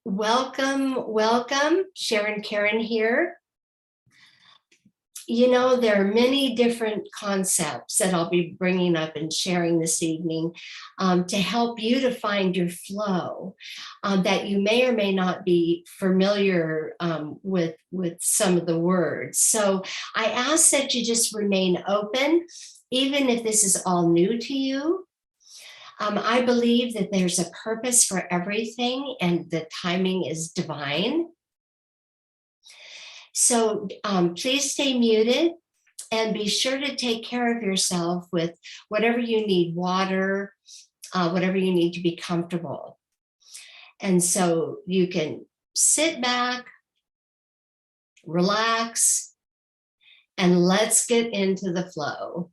Welcome, welcome. Sharon Karen here. You know, there are many different concepts that I'll be bringing up and sharing this evening to help you to find your flow that you may or may not be familiar with some of the words. So I ask that you just remain open, even if this is all new to you. I believe that there's a purpose for everything and the timing is divine. So please stay muted and be sure to take care of yourself with whatever you need, water, whatever you need to be comfortable. And so you can sit back, relax, and let's get into the flow.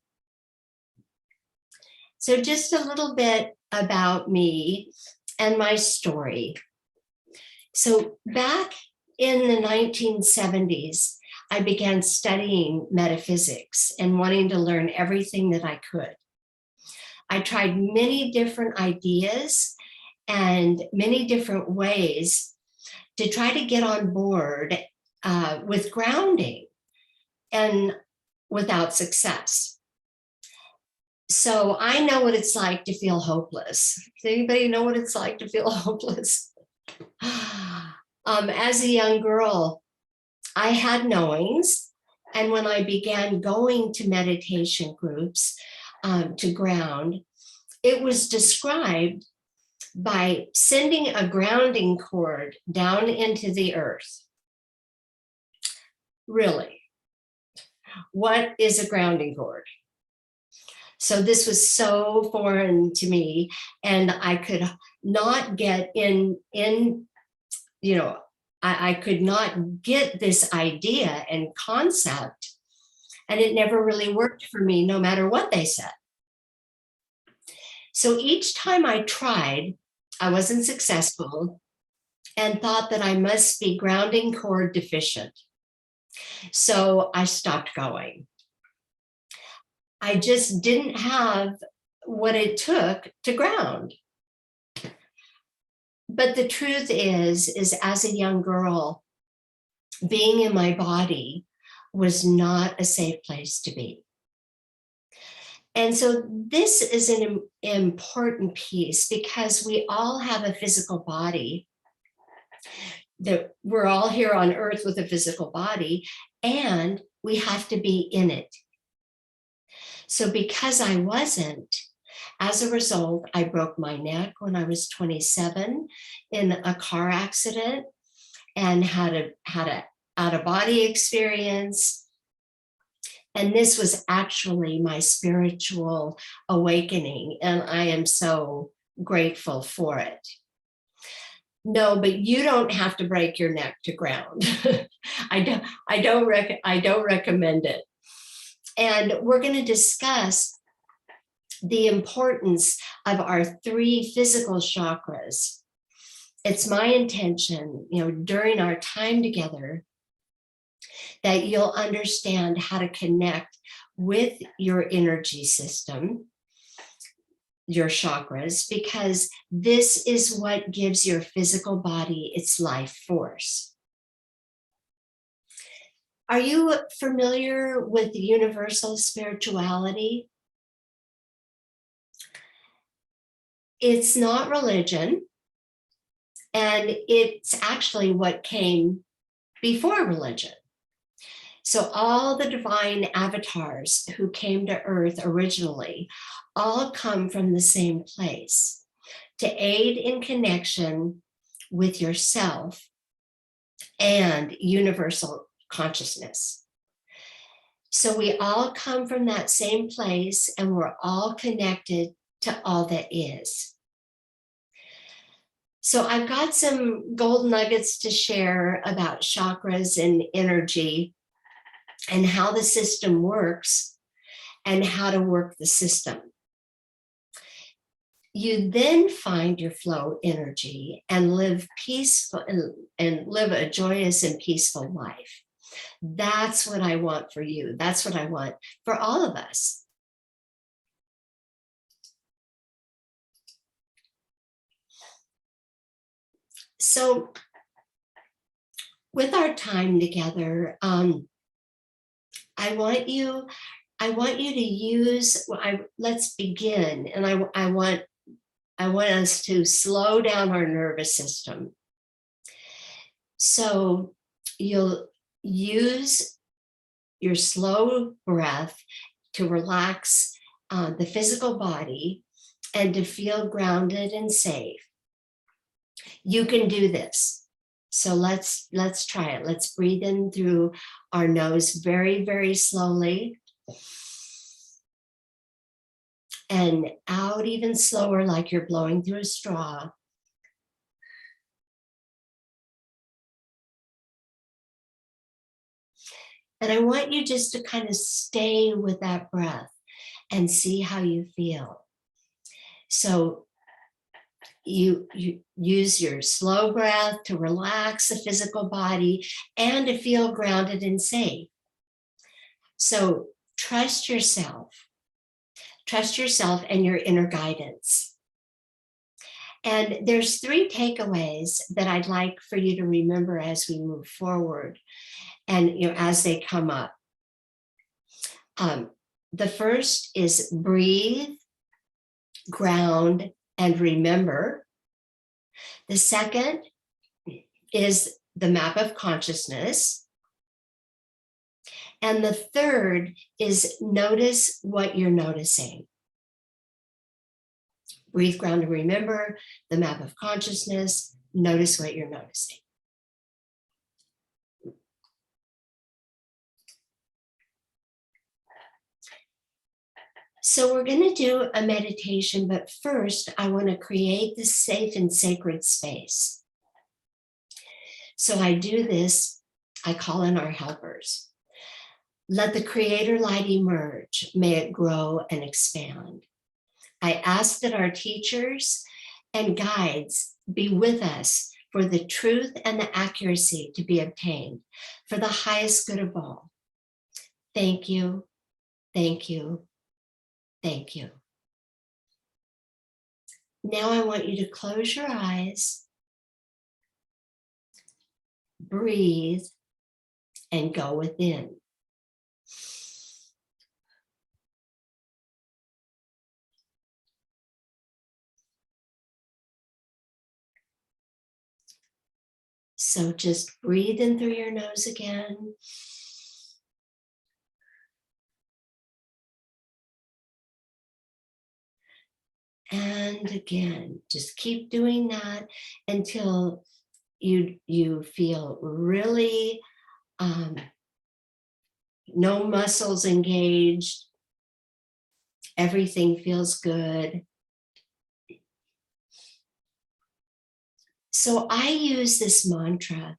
So just a little bit about me and my story. So back in the 1970s, I began studying metaphysics and wanting to learn everything that I could. I tried many different ideas and many different ways to try to get on board with grounding, and without success. So I know what it's like to feel hopeless. Does anybody know what it's like to feel hopeless? As a young girl, I had knowings. And when I began going to meditation groups to ground, it was described by sending a grounding cord down into the earth. Really? What is a grounding cord? So this was so foreign to me, and I could not get I could not get this idea and concept, and it never really worked for me, no matter what they said. So each time I tried, I wasn't successful and thought that I must be grounding cord deficient. So I stopped going. I just didn't have what it took to ground. But the truth is as a young girl, being in my body was not a safe place to be. And so this is an important piece because we all have a physical body, that we're all here on earth with a physical body, and we have to be in it. So because I wasn't, as a result, I broke my neck when I was 27 in a car accident and had a out-of-body experience. And this was actually my spiritual awakening, and I am so grateful for it. No, but you don't have to break your neck to ground. I don't recommend it. And we're going to discuss the importance of our 3 physical chakras. It's my intention, during our time together, that you'll understand how to connect with your energy system, your chakras, because this is what gives your physical body its life force. Are you familiar with universal spirituality? It's not religion, and it's actually what came before religion. So all the divine avatars who came to Earth originally all come from the same place, to aid in connection with yourself and universal consciousness. So we all come from that same place, and we're all connected to all that is. So I've got some gold nuggets to share about chakras and energy and how the system works and how to work the system. You then find your flow energy and live peaceful and live a joyous and peaceful life. That's what I want for you. That's what I want for all of us. So with our time together, I want you to use, let's begin. And I want us to slow down our nervous system. So you'll use your slow breath to relax the physical body and to feel grounded and safe. You can do this. So let's try it. Let's breathe in through our nose very, very slowly. And out even slower, like you're blowing through a straw. And I want you just to kind of stay with that breath and see how you feel. So you use your slow breath to relax the physical body and to feel grounded and safe. So trust yourself and your inner guidance. And there's 3 takeaways that I'd like for you to remember as we move forward and as they come up. The first is breathe, ground, and remember. The second is the map of consciousness. And the third is notice what you're noticing. Breathe, ground, and remember, the map of consciousness, notice what you're noticing. So we're going to do a meditation, but first I want to create this safe and sacred space. So I do this, I call in our helpers. Let the creator light emerge, may it grow and expand. I ask that our teachers and guides be with us for the truth and the accuracy to be obtained, for the highest good of all. Thank you, thank you, thank you. Now I want you to close your eyes, breathe, and go within. So just breathe in through your nose again. And again, just keep doing that until you feel really no muscles engaged. Everything feels good. So I use this mantra,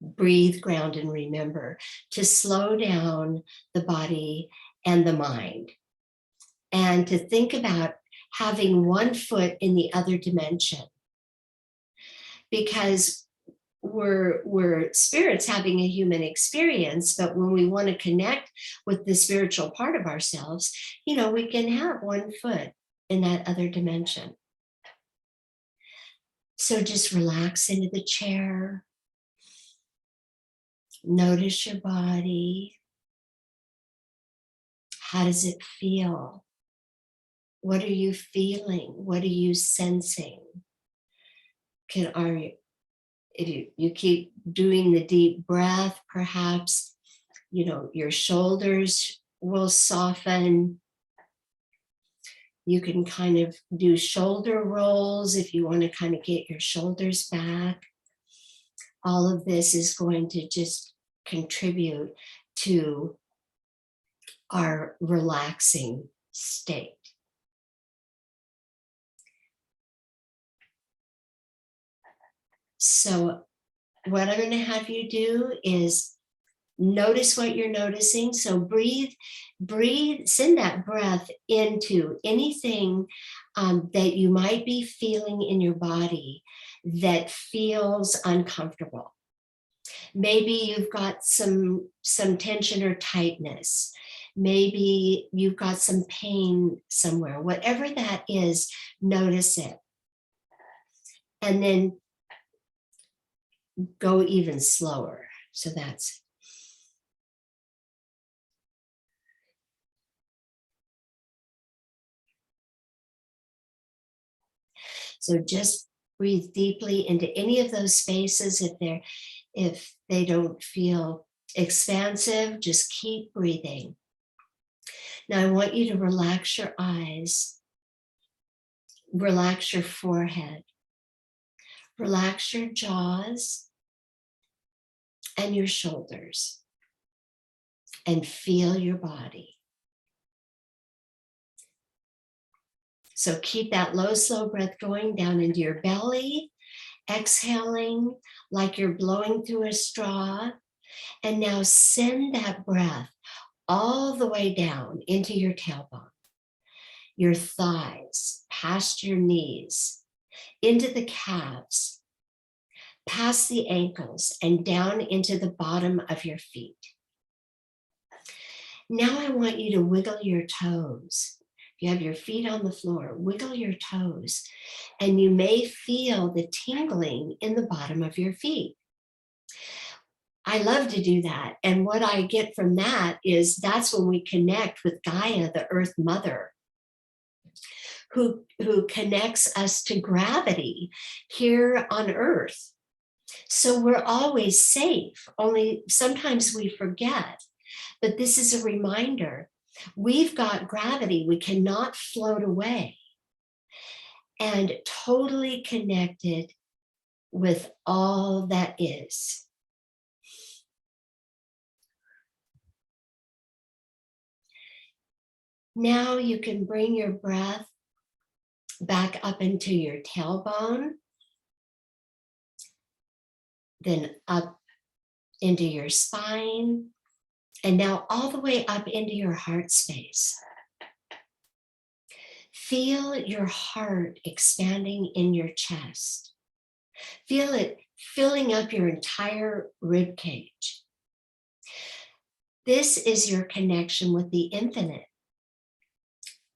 breathe, ground, and remember, to slow down the body and the mind, and to think about having one foot in the other dimension. Because we're spirits having a human experience, but when we want to connect with the spiritual part of ourselves, we can have one foot in that other dimension. So just relax into the chair. Notice your body. How does it feel? What are you feeling? What are you sensing? If you keep doing the deep breath, perhaps, your shoulders will soften. You can kind of do shoulder rolls if you want to kind of get your shoulders back. All of this is going to just contribute to our relaxing state. So what I'm going to have you do is notice what you're noticing. So breathe, send that breath into anything that you might be feeling in your body that feels uncomfortable. Maybe you've got some tension or tightness. Maybe you've got some pain somewhere. Whatever that is, notice it. And then go even slower. So that's. So just breathe deeply into any of those spaces. If they don't feel expansive, just keep breathing. Now I want you to relax your eyes, relax your forehead, relax your jaws and your shoulders, and feel your body. So keep that low, slow breath going down into your belly, exhaling like you're blowing through a straw. And now send that breath all the way down into your tailbone, your thighs, past your knees, into the calves, past the ankles, and down into the bottom of your feet. Now I want you to wiggle your toes. If you have your feet on the floor, wiggle your toes, and you may feel the tingling in the bottom of your feet. I love to do that. And what I get from that is that's when we connect with Gaia, the Earth Mother, who connects us to gravity here on Earth. So we're always safe, only sometimes we forget. But this is a reminder. We've got gravity. We cannot float away. And totally connected with all that is. Now you can bring your breath back up into your tailbone, then up into your spine, and now all the way up into your heart space. Feel your heart expanding in your chest. Feel it filling up your entire rib cage. This is your connection with the infinite,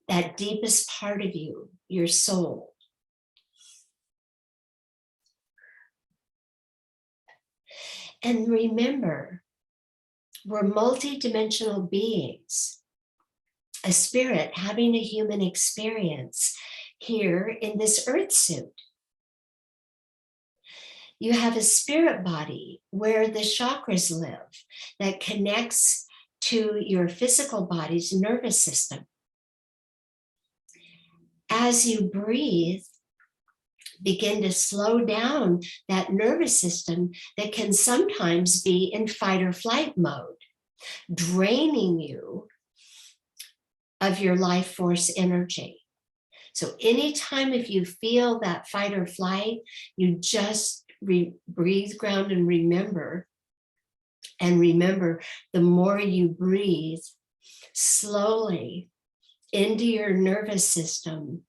that deepest part of you, your soul. And remember, we're multidimensional beings, a spirit having a human experience here in this earth suit. You have a spirit body where the chakras live that connects to your physical body's nervous system. As you breathe, begin to slow down that nervous system that can sometimes be in fight or flight mode, draining you of your life force energy. So anytime if you feel that fight or flight, you just breathe, ground, and remember. And remember, the more you breathe slowly into your nervous system,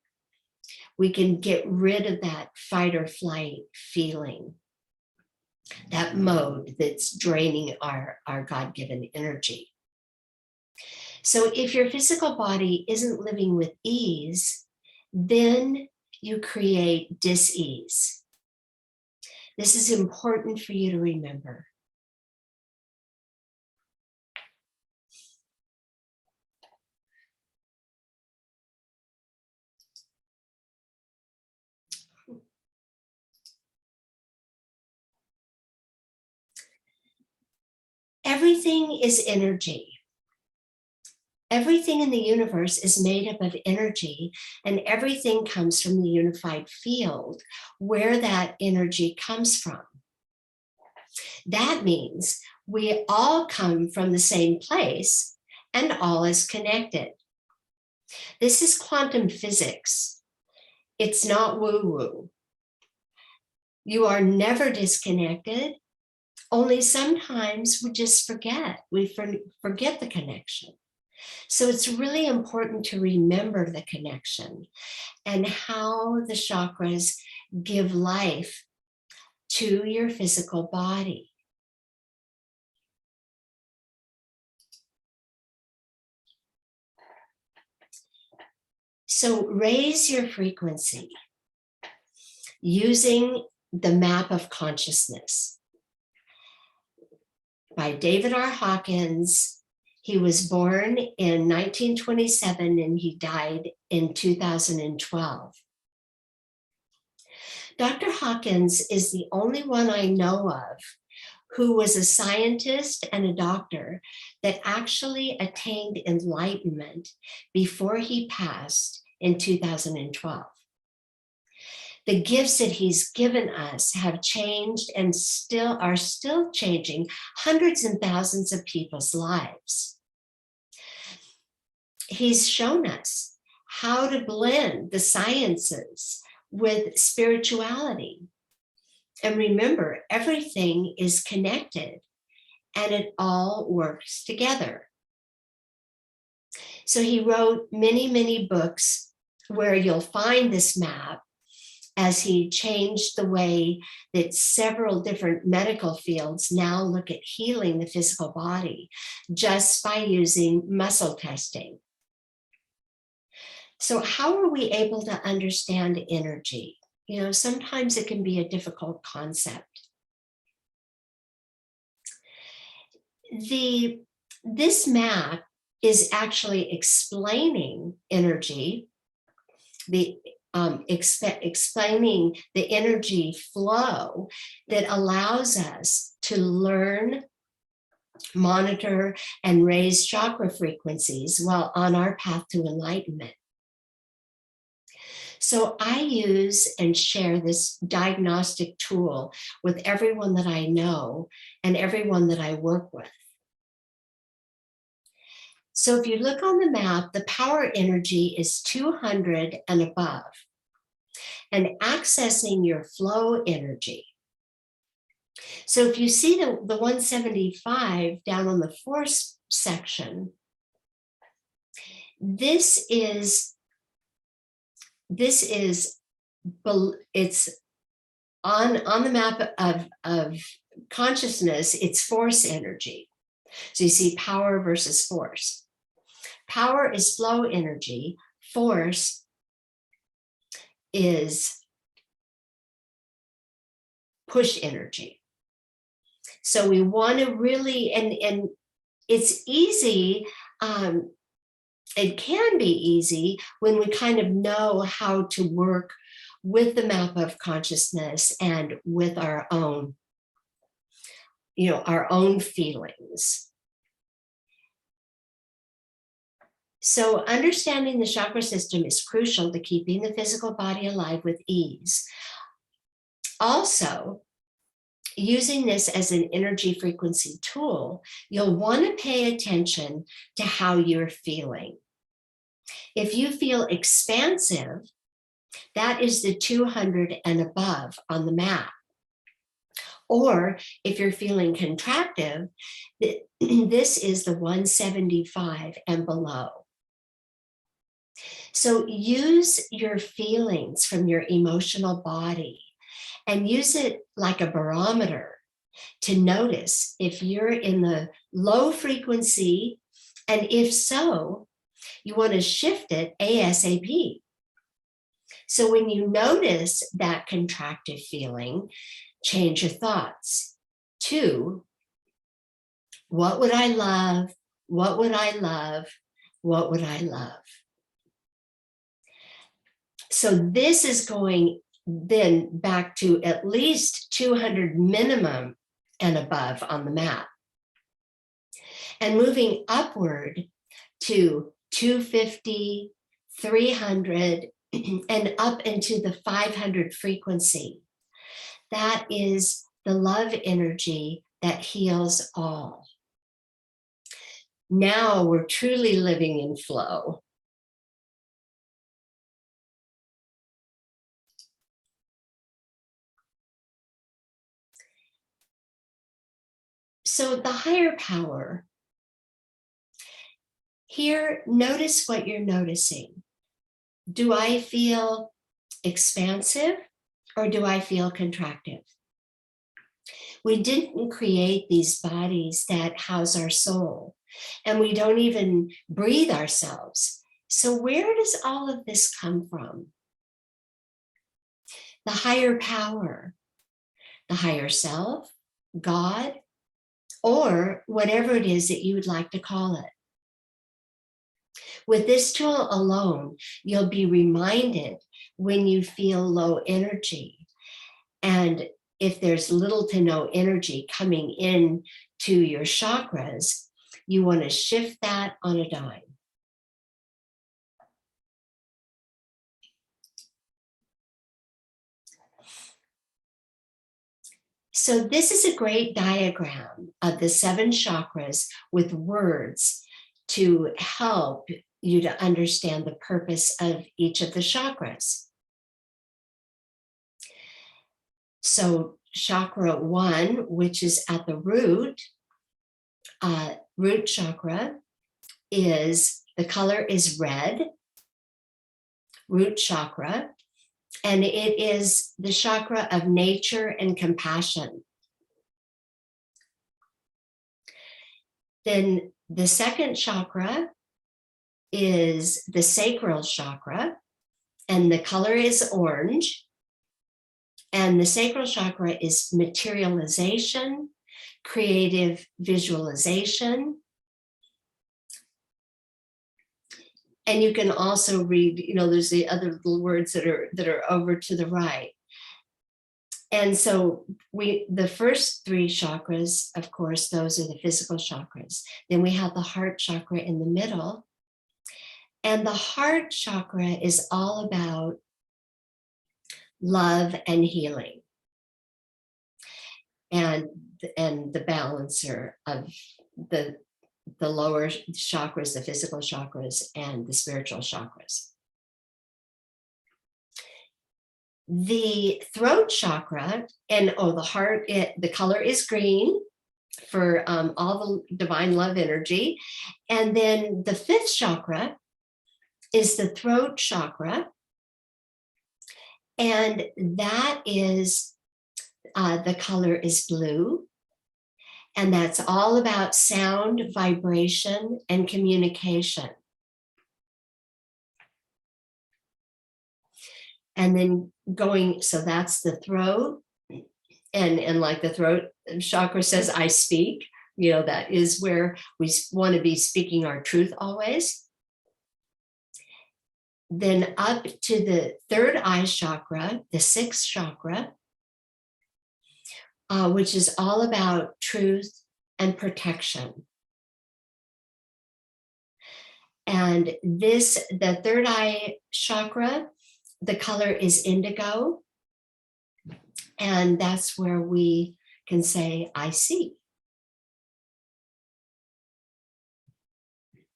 we can get rid of that fight or flight feeling, that mode that's draining our God-given energy. So if your physical body isn't living with ease, then you create dis-ease. This is important for you to remember. Everything is energy. Everything in the universe is made up of energy, and everything comes from the unified field where that energy comes from. That means we all come from the same place and all is connected. This is quantum physics. It's not woo-woo. You are never disconnected, only sometimes we just forget. We forget the connection. So it's really important to remember the connection and how the chakras give life to your physical body. So raise your frequency using the map of consciousness. by David R. Hawkins. He was born in 1927 and he died in 2012. Dr. Hawkins is the only one I know of who was a scientist and a doctor that actually attained enlightenment before he passed in 2012. The gifts that he's given us have changed and are still changing hundreds and thousands of people's lives. He's shown us how to blend the sciences with spirituality. And remember, everything is connected and it all works together. So he wrote many, many books where you'll find this map as he changed the way that several different medical fields now look at healing the physical body just by using muscle testing. So how are we able to understand energy? You know, sometimes it can be a difficult concept. This map is actually explaining energy, explaining the energy flow that allows us to learn, monitor, and raise chakra frequencies while on our path to enlightenment. So I use and share this diagnostic tool with everyone that I know and everyone that I work with. So if you look on the map, the power energy is 200 and above. And accessing your flow energy. So if you see the 175 down on the force section, it's on the map of consciousness, it's force energy. So you see power versus force. Power is flow energy, force is push energy. So we want to really, and it's easy, it can be easy when we kind of know how to work with the map of consciousness and with our own, our own feelings. So understanding the chakra system is crucial to keeping the physical body alive with ease. Also, using this as an energy frequency tool, you'll want to pay attention to how you're feeling. If you feel expansive, that is the 200 and above on the map. Or if you're feeling contractive, this is the 175 and below. So use your feelings from your emotional body and use it like a barometer to notice if you're in the low frequency, and if so, you want to shift it ASAP. So when you notice that contractive feeling, change your thoughts to, what would I love? What would I love? What would I love? So this is going then back to at least 200 minimum and above on the map. And moving upward to 250, 300, and up into the 500 frequency. That is the love energy that heals all. Now we're truly living in flow. So the higher power, here, notice what you're noticing. Do I feel expansive or do I feel contractive? We didn't create these bodies that house our soul, and we don't even breathe ourselves. So where does all of this come from? The higher power, the higher self, God, or whatever it is that you would like to call it. With this tool alone, you'll be reminded when you feel low energy. And if there's little to no energy coming in to your chakras, you want to shift that on a dime. So this is a great diagram of the 7 chakras with words to help you to understand the purpose of each of the chakras. So chakra 1, which is at the root chakra, the color is red, root chakra, and it is the chakra of nature and compassion. Then the second chakra is the sacral chakra, and the color is orange. And the sacral chakra is materialization, creative visualization. And you can also read, there's the other little words that are over to the right. And so the first 3 chakras, of course, those are the physical chakras. Then we have the heart chakra in the middle. And the heart chakra is all about love and healing, and the balancer of the lower chakras, the physical chakras, and the spiritual chakras. The throat chakra, and the heart, the color is green for all the divine love energy. And then the 5th chakra is the throat chakra. And that is, the color is blue. And that's all about sound, vibration, and communication. And then so that's the throat. And like the throat chakra says, I speak, that is where we want to be speaking our truth always. Then up to the 3rd eye chakra, the 6th chakra, which is all about truth and protection. And the 3rd eye chakra, the color is indigo. And that's where we can say, I see.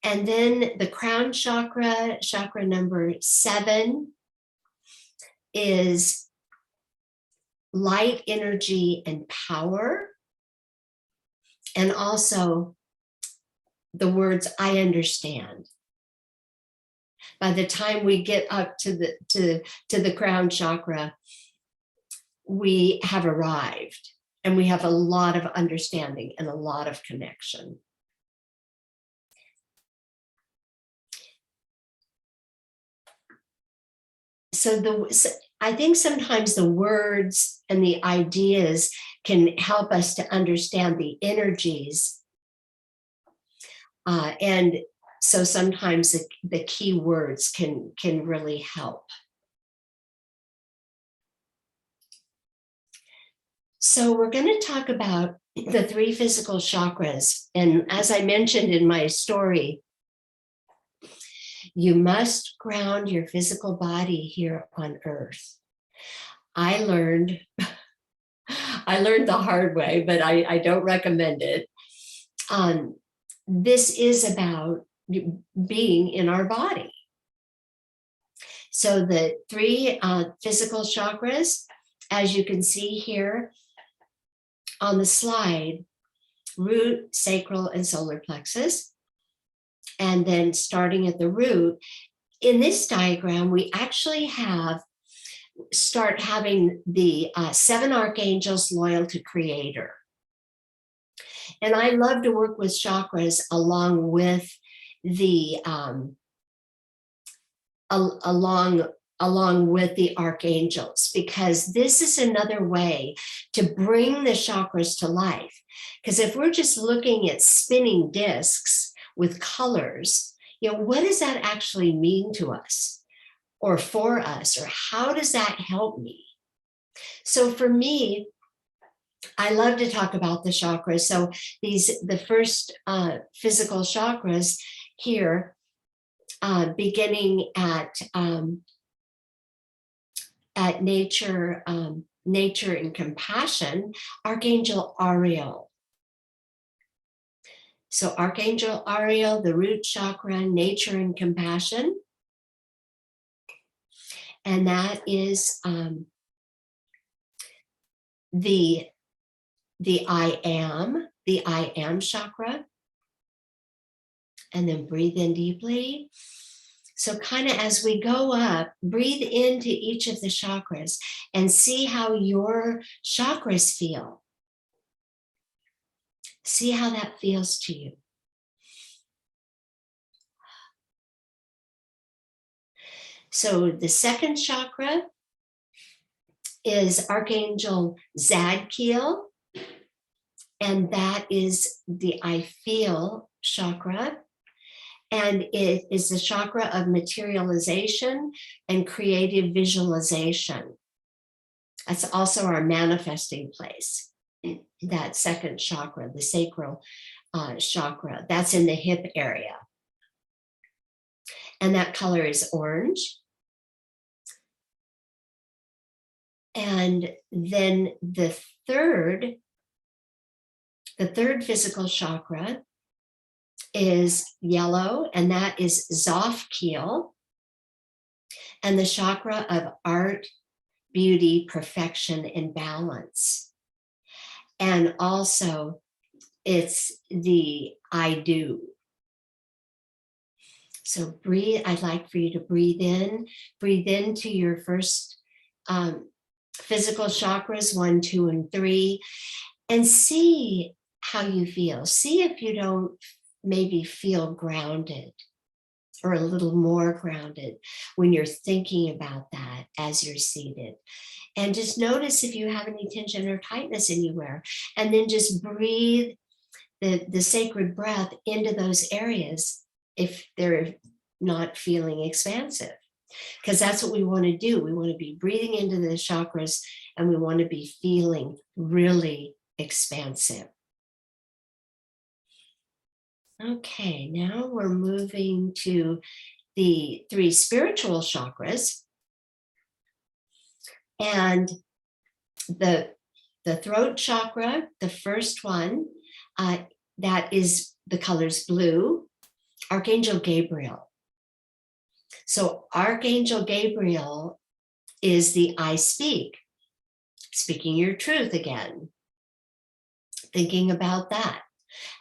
And then the crown chakra, chakra number 7, is light energy and power. And also the words, I understand. By the time we get up to the crown chakra, we have arrived, and we have a lot of understanding and a lot of connection. So I think sometimes the words and the ideas can help us to understand the energies. And so sometimes the key words can really help. So we're going to talk about the 3 physical chakras. And as I mentioned in my story, you must ground your physical body here on earth. I learned the hard way, but I don't recommend it. This is about being in our body. So the 3 physical chakras, as you can see here on the slide, root, sacral, and solar plexus. And then starting at the root, in this diagram, we actually start having the 7 archangels loyal to Creator. And I love to work with chakras along with along with the archangels, because this is another way to bring the chakras to life. Because if we're just looking at spinning discs with colors, what does that actually mean to us or for us, or how does that help me? So for me, I love to talk about the chakras. So the first physical chakras here, beginning at nature, nature and compassion, Archangel Ariel. So Archangel Ariel, the root chakra, nature and compassion. And that is the I am chakra. And then breathe in deeply. So kind of as we go up, breathe into each of the chakras and see how your chakras feel. See how that feels to you. So the second chakra is Archangel Zadkiel, and that is the I feel chakra. And it is the chakra of materialization and creative visualization. That's also our manifesting place. That second chakra, the sacral chakra, that's in the hip area. And that color is orange. And then the third physical chakra is yellow, and that is Zofkiel, and the chakra of art, beauty, perfection, and balance. And also it's the I do. So breathe. I'd like for you to breathe into your first physical chakras, 1, 2, and 3, and see how you feel. See if you don't maybe feel grounded or a little more grounded when you're thinking about that as you're seated. And just notice if you have any tension or tightness anywhere, and then just breathe the sacred breath into those areas if they're not feeling expansive. Because that's what we want to do. We want to be breathing into the chakras, and we want to be feeling really expansive. Okay, now we're moving to the 3 spiritual chakras. And the throat chakra, the first one, that is the colors blue, Archangel Gabriel. So Archangel Gabriel is the I speak, speaking your truth again, thinking about that,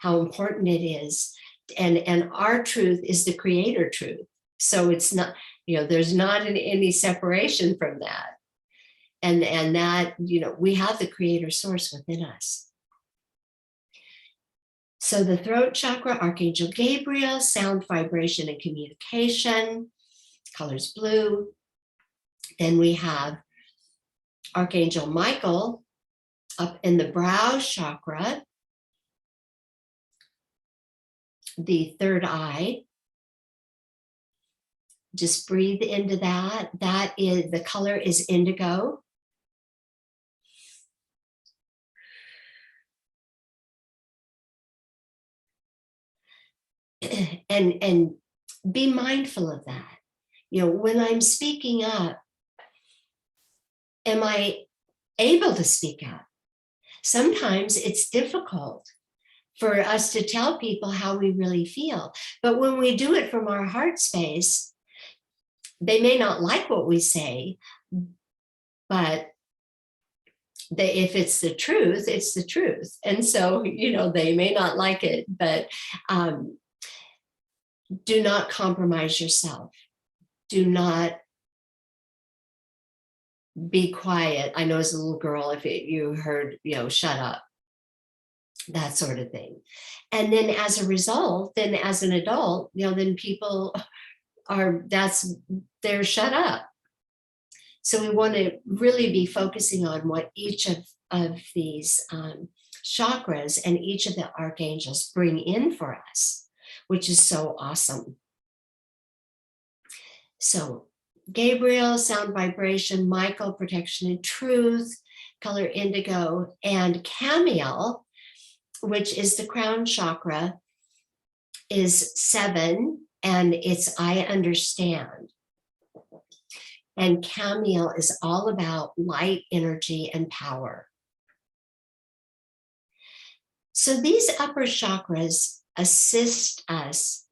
how important it is. And our truth is the creator truth. So it's not, there's not any separation from that. And that, we have the creator source within us. So the throat chakra, Archangel Gabriel, sound, vibration, and communication, colors blue. Then we have Archangel Michael up in the brow chakra, the third eye. Just breathe into that. That is, the color is indigo. And be mindful of that. When I'm speaking up, am I able to speak up? Sometimes it's difficult for us to tell people how we really feel. But when we do it from our heart space, they may not like what we say, but if it's the truth, it's the truth. And so, they may not like it, but do not compromise yourself. Do not be quiet. I know as a little girl, if you heard, shut up, that sort of thing. And then as a result, then as an adult, then people they're shut up. So we want to really be focusing on what each of these chakras and each of the archangels bring in for us, which is so awesome. So Gabriel, sound vibration; Michael, protection and truth, color indigo; and Camiel, which is the crown chakra, is 7, and it's I understand. And Camiel is all about light, energy, and power. So these upper chakras assist us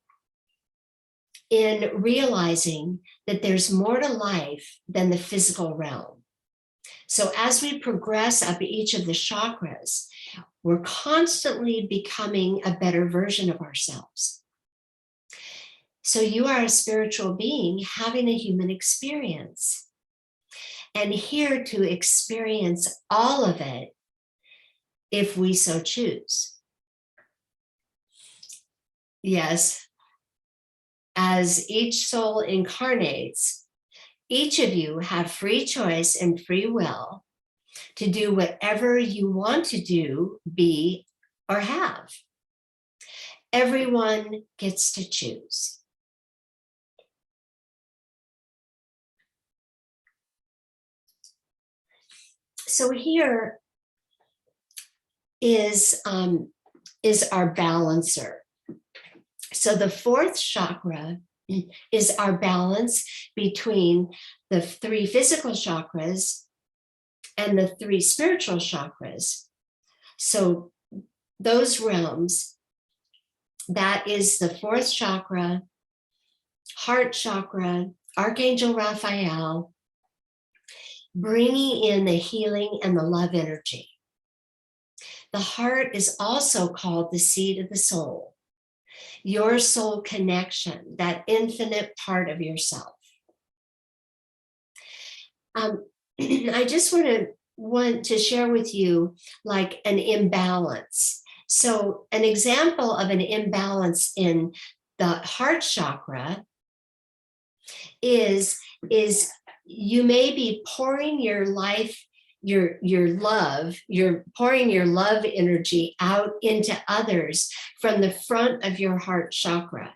in realizing that there's more to life than the physical realm. So as we progress up each of the chakras, we're constantly becoming a better version of ourselves. So you are a spiritual being having a human experience, and here to experience all of it if we so choose. Yes, as each soul incarnates, each of you have free choice and free will to do whatever you want to do, be, or have. Everyone gets to choose. So here is our balancer. So the 4th chakra is our balance between the 3 physical chakras and the 3 spiritual chakras. So those realms, that is the 4th chakra, heart chakra, Archangel Raphael, bringing in the healing and the love energy. The heart is also called the seat of the soul, your soul connection, that infinite part of yourself. I just want to share with you like an imbalance. So an example of an imbalance in the heart chakra is you may be pouring your life, your love, you're pouring your love energy out into others from the front of your heart chakra.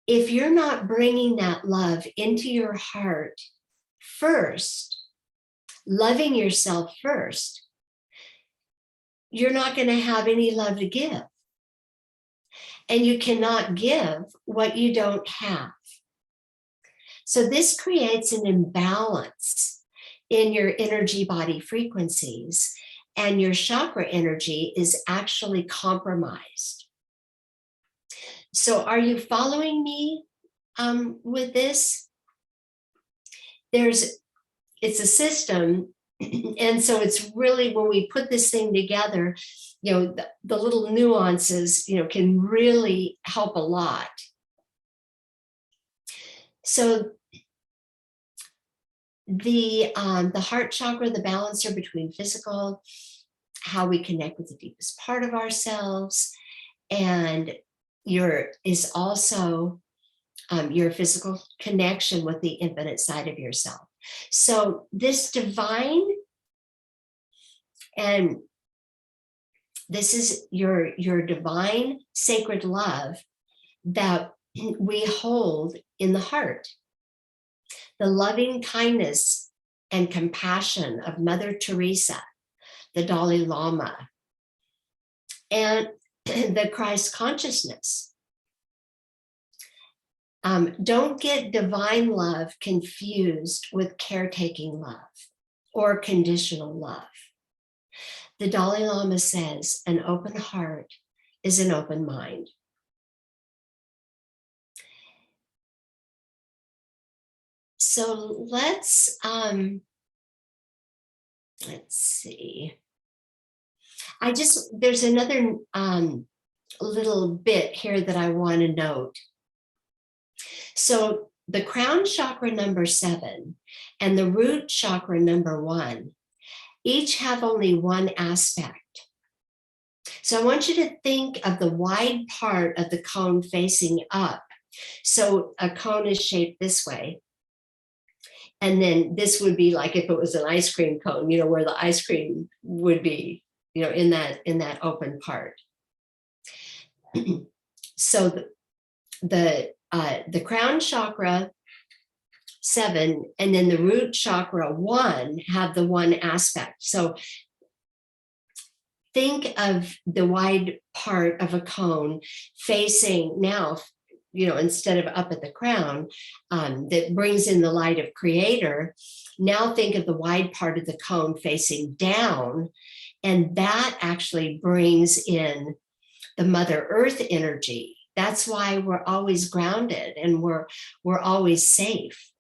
If you're not bringing that love into your heart first, loving yourself first, you're not going to have any love to give. And you cannot give what you don't have. So this creates an imbalance in your energy body frequencies, and your chakra energy is actually compromised. So are you following me with this? It's a system. And so it's really, when we put this thing together, the little nuances, can really help a lot. So the heart chakra, the balancer between physical, how we connect with the deepest part of ourselves, and is also your physical connection with the infinite side of yourself. So this divine, and this is your divine sacred love that we hold in the heart. The loving kindness and compassion of Mother Teresa, the Dalai Lama, and the Christ consciousness. Don't get divine love confused with caretaking love or conditional love. The Dalai Lama says an open heart is an open mind. So let's see. There's another little bit here that I want to note. So the crown chakra number 7 and the root chakra number 1 each have only one aspect. So I want you to think of the wide part of the cone facing up. So a cone is shaped this way. And then this would be like if it was an ice cream cone, where the ice cream would be, in that open part. So the crown chakra 7 and then the root chakra 1 have the one aspect. So think of the wide part of a cone facing now, instead of up at the crown, that brings in the light of creator. Now think of the wide part of the cone facing down, and that actually brings in the Mother Earth energy. That's why we're always grounded and we're always safe.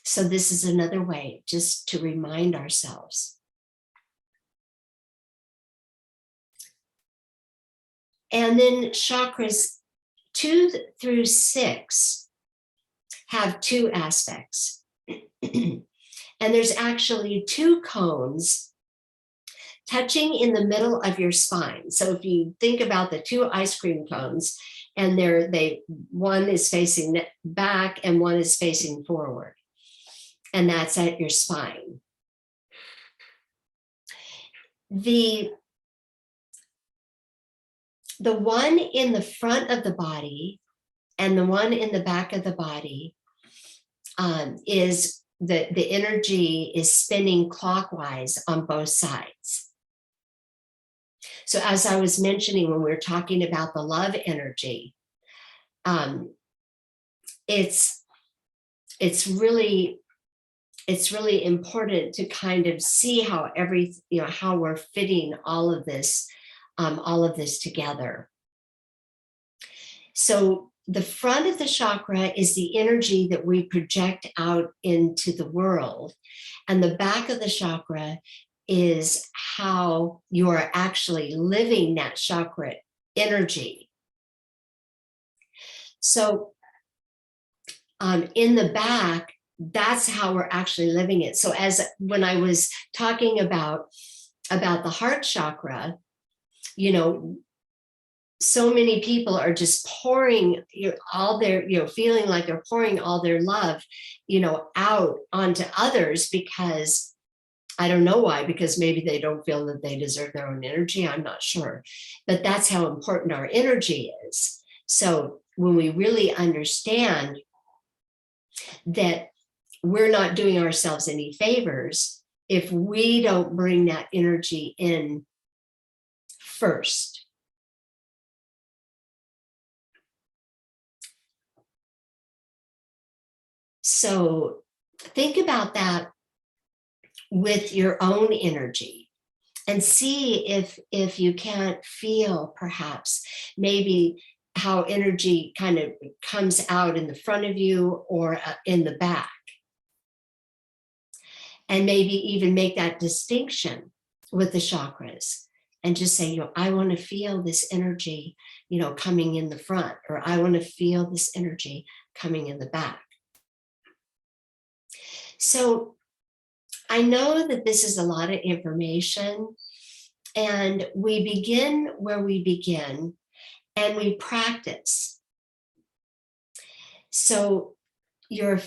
So this is another way just to remind ourselves. And then chakras 2 through 6 have 2 aspects. And there's actually 2 cones touching in the middle of your spine. So if you think about the 2 ice cream cones, and one is facing back and one is facing forward, and that's at your spine. The one in the front of the body and the one in the back of the body is the energy is spinning clockwise on both sides. So as I was mentioning when we were talking about the love energy, it's really important to kind of see how how we're fitting all of this together. So the front of the chakra is the energy that we project out into the world, and the back of the chakra is how you're actually living that chakra energy. So in the back, that's how we're actually living it. So when I was talking about the heart chakra, so many people are just pouring all their, feeling like they're pouring all their love, out onto others, because I don't know why, because maybe they don't feel that they deserve their own energy. I'm not sure, but that's how important our energy is. So when we really understand that we're not doing ourselves any favors if we don't bring that energy in first. So think about that with your own energy and see if you can't feel perhaps maybe how energy kind of comes out in the front of you or in the back. And maybe even make that distinction with the chakras and just say, I want to feel this energy, coming in the front, or I want to feel this energy coming in the back. So I know that this is a lot of information, and we begin where we begin and we practice. So your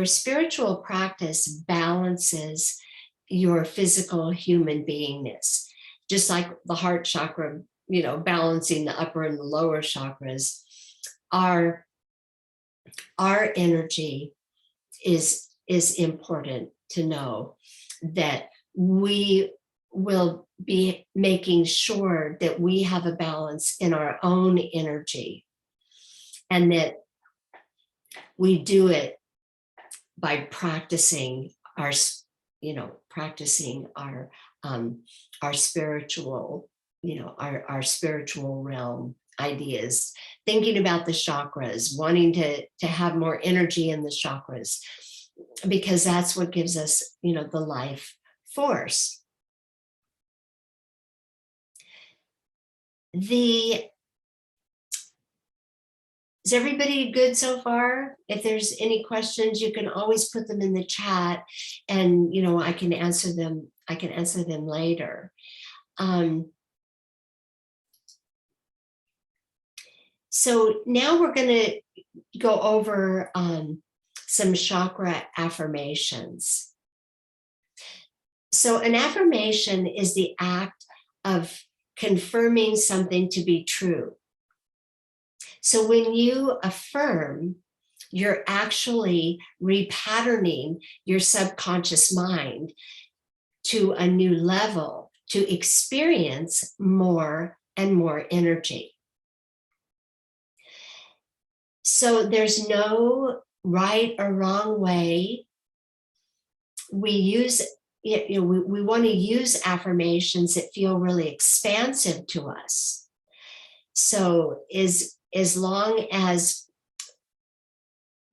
spiritual practice balances your physical human beingness, just like the heart chakra, balancing the upper and the lower chakras. Our energy is important to know that we will be making sure that we have a balance in our own energy, and that we do it by practicing our spiritual, our spiritual realm ideas, thinking about the chakras, wanting to have more energy in the chakras, because that's what gives us, the life force. Is everybody good so far? If there's any questions, you can always put them in the chat, and I can answer them. I can answer them later. So now we're going to go over some chakra affirmations. So an affirmation is the act of confirming something to be true. So when you affirm, you're actually repatterning your subconscious mind to a new level to experience more and more energy. So there's no right or wrong way. We use, we want to use affirmations that feel really expansive to us. So as long as,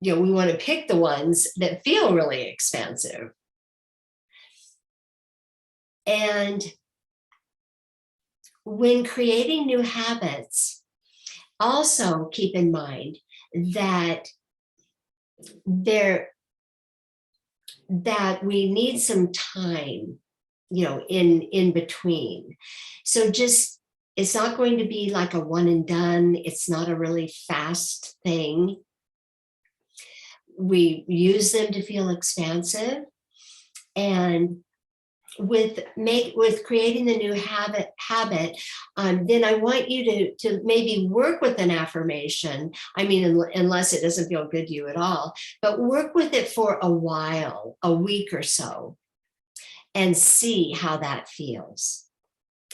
we want to pick the ones that feel really expansive. And when creating new habits, also keep in mind that we need some time, in between. So it's not going to be like a one and done. It's not a really fast thing. We use them to feel expansive, and with creating the new habit, then I want you to maybe work with an affirmation. I mean, unless it doesn't feel good to you at all, but work with it for a while, a week or so, and see how that feels,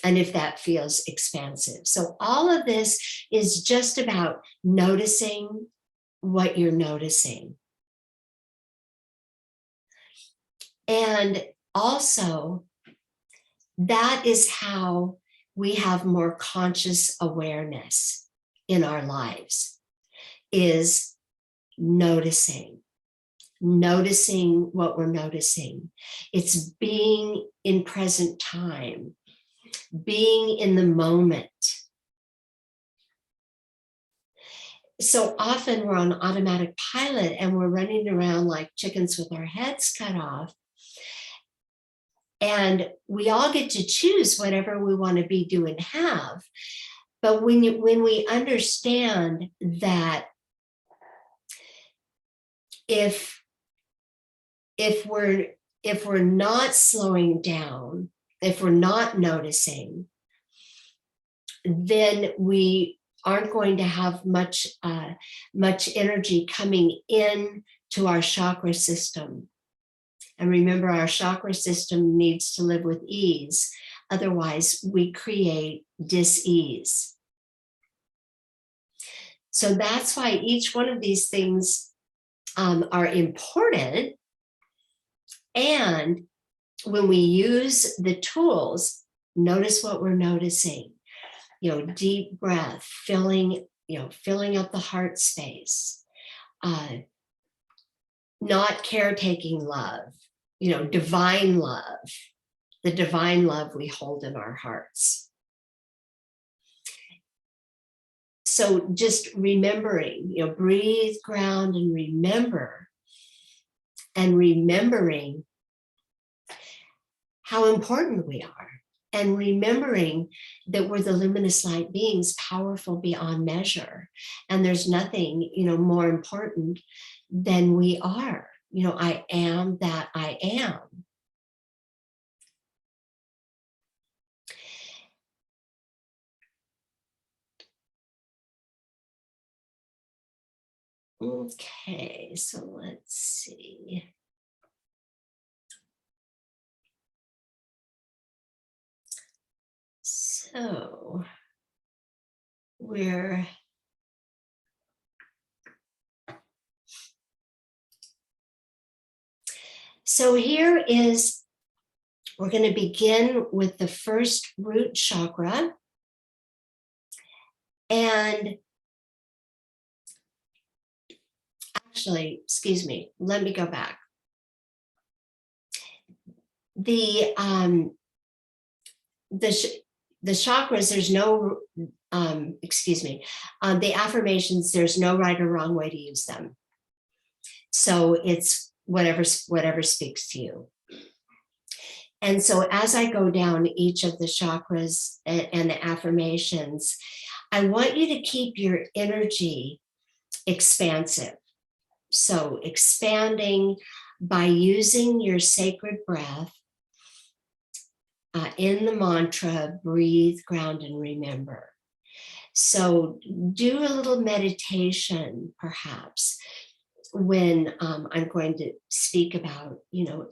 and if that feels expansive. So all of this is just about noticing what you're noticing. And also, that is how we have more conscious awareness in our lives, is noticing what we're noticing. It's being in present time, being in the moment. So often we're on automatic pilot and we're running around like chickens with our heads cut off. And we all get to choose whatever we want to be, do, and have. But when we understand that if we're not slowing down, if we're not noticing, then we aren't going to have much energy coming in to our chakra system. And remember, our chakra system needs to live with ease. Otherwise, we create dis-ease. So that's why each one of these things are important. And when we use the tools, notice what we're noticing. Deep breath, filling up the heart space. Not caretaking love. Divine love, the divine love we hold in our hearts. So just remembering, breathe, ground, and remember, and remembering how important we are, and remembering that we're the luminous light beings, powerful beyond measure. And there's nothing, more important than we are. I am that I am. Okay, so let's see. So here is, we're going to begin with the first root chakra. And actually, excuse me, let me go back. The chakras, there's no, the affirmations, there's no right or wrong way to use them. So it's whatever speaks to you. And so as I go down each of the chakras and the affirmations, I want you to keep your energy expansive. So expanding by using your sacred breath in the mantra, breathe, ground, and remember. So do a little meditation, perhaps, when I'm going to speak about,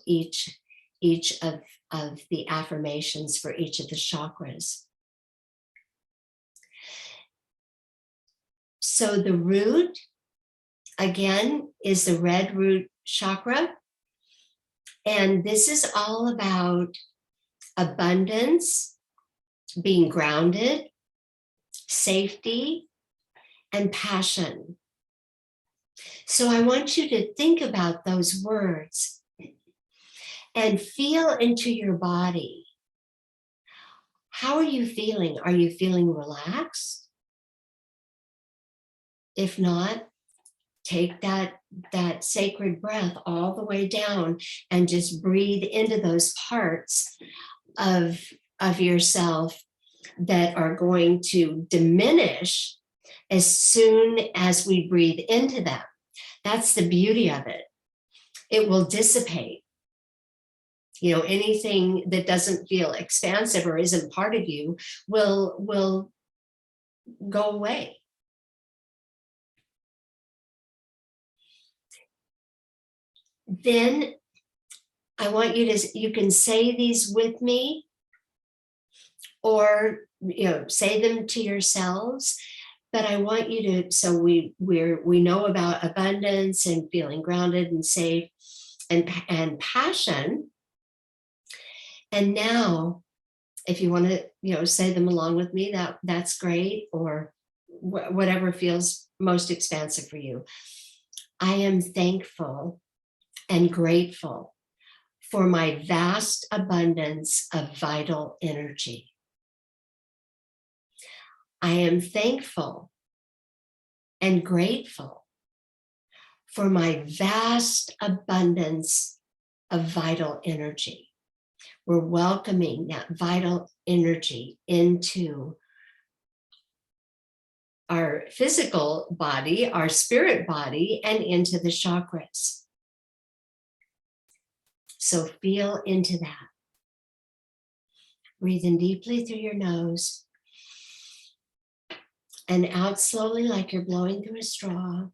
each of the affirmations for each of the chakras. So the root, again, is the red root chakra. And this is all about abundance, being grounded, safety, and passion. So I want you to think about those words and feel into your body. How are you feeling? Are you feeling relaxed? If not, take that sacred breath all the way down and just breathe into those parts of yourself that are going to diminish as soon as we breathe into them. That's the beauty of it. It will dissipate. Anything that doesn't feel expansive or isn't part of you will go away. Then I want you can say these with me, or say them to yourselves. But I want you to, so we know about abundance and feeling grounded and safe and passion. And now, if you want to, say them along with me, that's great, or whatever feels most expansive for you. I am thankful and grateful for my vast abundance of vital energy. I am thankful and grateful for my vast abundance of vital energy. We're welcoming that vital energy into our physical body, our spirit body, and into the chakras. So feel into that. Breathe in deeply through your nose and out slowly like you're blowing through a straw.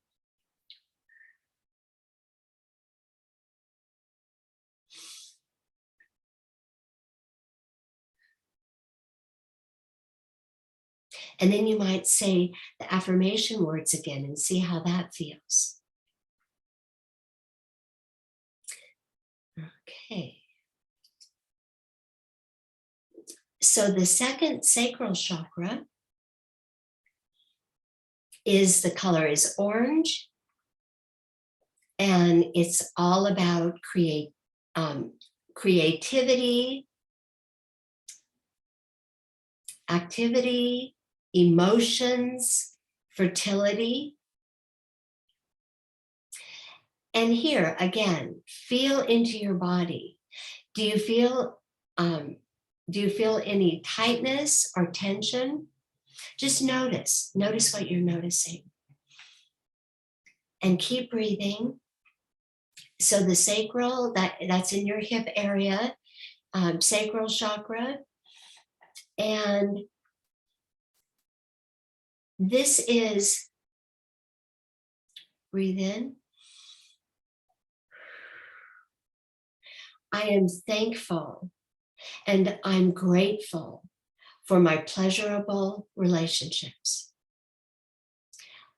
And then you might say the affirmation words again and see how that feels. Okay. So the second sacral chakra the color is orange, and it's all about creativity, activity, emotions, fertility. And here again, feel into your body. Do you feel any tightness or tension? Just notice what you're noticing. And keep breathing. So the sacral, that's in your hip area, sacral chakra. And this is, breathe in. I am thankful and I'm grateful for my pleasurable relationships.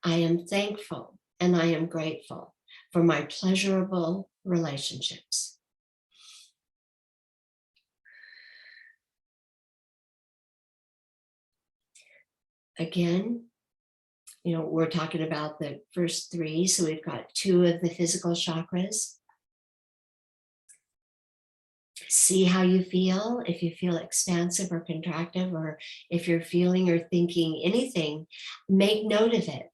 I am thankful and I am grateful for my pleasurable relationships. Again, we're talking about the first three, so we've got 2 of the physical chakras. See how you feel, if you feel expansive or contractive, or if you're feeling or thinking anything, make note of it.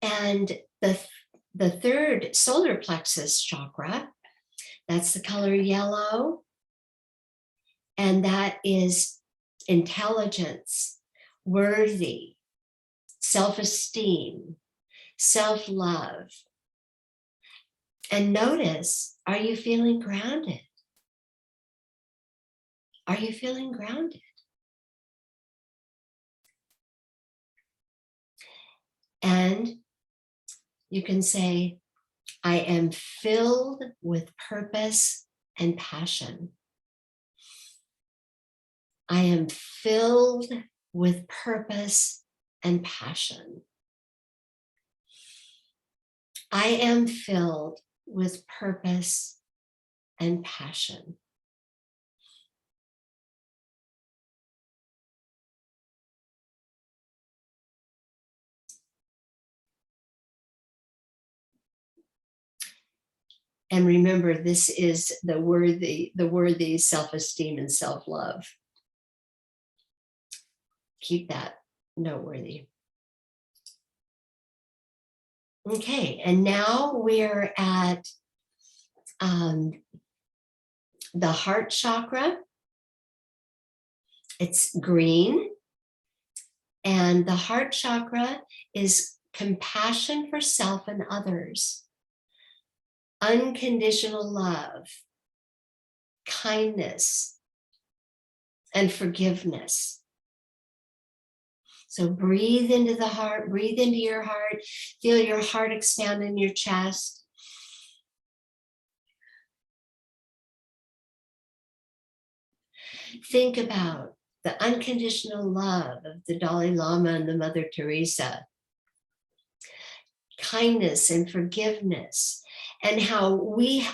And the third solar plexus chakra, that's the color yellow, and that is intelligence, worthy, self-esteem, self-love. And notice, are you feeling grounded? Are you feeling grounded? And you can say, I am filled with purpose and passion. I am filled with purpose and passion. I am filled with purpose and passion. And remember, this is the worthy self-esteem and self-love. Keep that noteworthy. Okay, and now we're at the heart chakra. It's green. And the heart chakra is compassion for self and others, unconditional love, kindness, and forgiveness. So breathe into the heart, breathe into your heart, feel your heart expand in your chest. Think about the unconditional love of the Dalai Lama and the Mother Teresa, kindness and forgiveness, and how we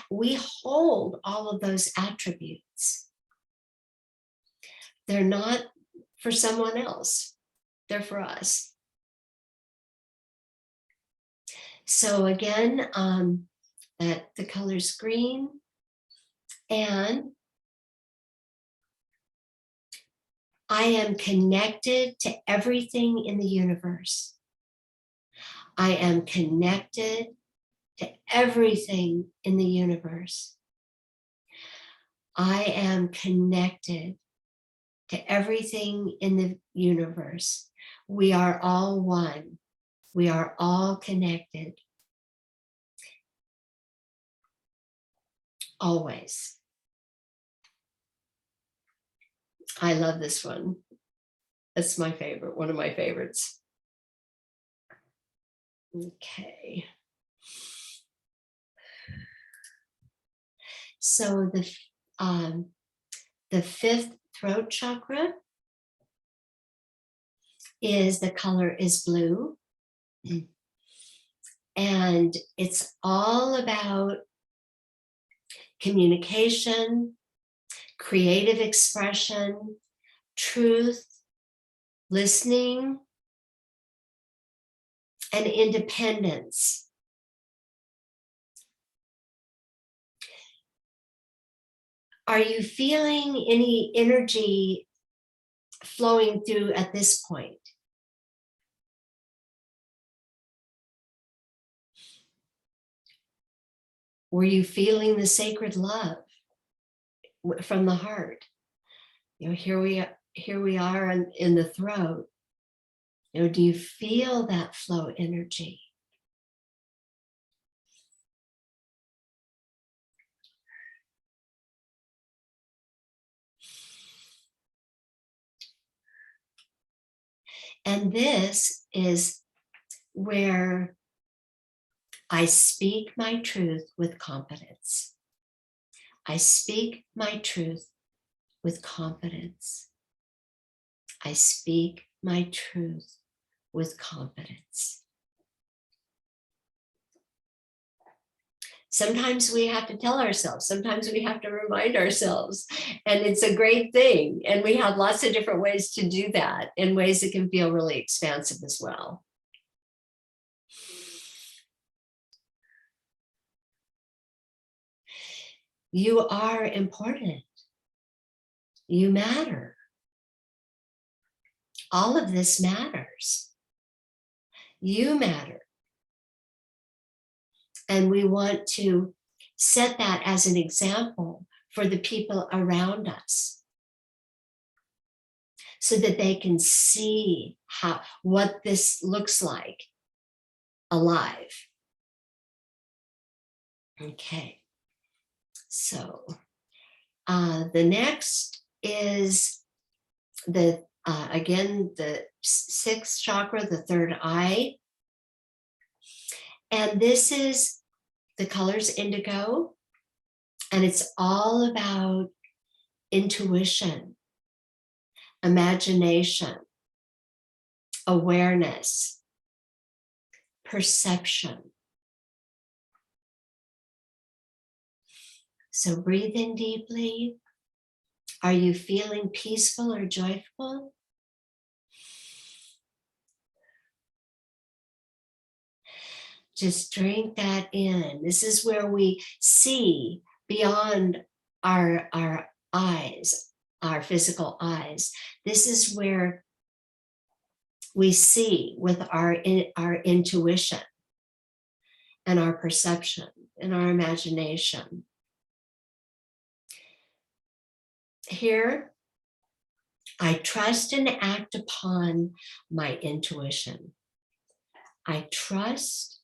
hold all of those attributes. They're not for someone else, they're for us. So again, the color's green, and I am connected to everything in the universe. I am connected to everything in the universe. I am connected to everything in the universe. We are all one. We are all connected. Always. I love this one. It's my favorite, one of my favorites. Okay. So the fifth throat chakra the color is blue. And it's all about communication, creative expression, truth, listening, and independence. Are you feeling any energy flowing through at this point? Were you feeling the sacred love from the heart? You know, here we are in the throat. You know, do you feel that flow energy? And this is where I speak my truth with confidence. I speak my truth with confidence. I speak my truth with confidence. Sometimes we have to tell ourselves, sometimes we have to remind ourselves, and it's a great thing. And we have lots of different ways to do that in ways that can feel really expansive as well. You are important. You matter. All of this matters. You matter. And we want to set that as an example for the people around us. so that they can see what this looks like alive. Okay, so the next is again, the sixth chakra, the third eye. And this is the colors indigo. And it's all about intuition, imagination, awareness, perception. So breathe in deeply. Are you feeling peaceful or joyful? Just drink that in. This is where we see beyond our eyes, our physical eyes. This is where we see with our intuition and our perception and our imagination. Here, I trust and act upon my intuition. I trust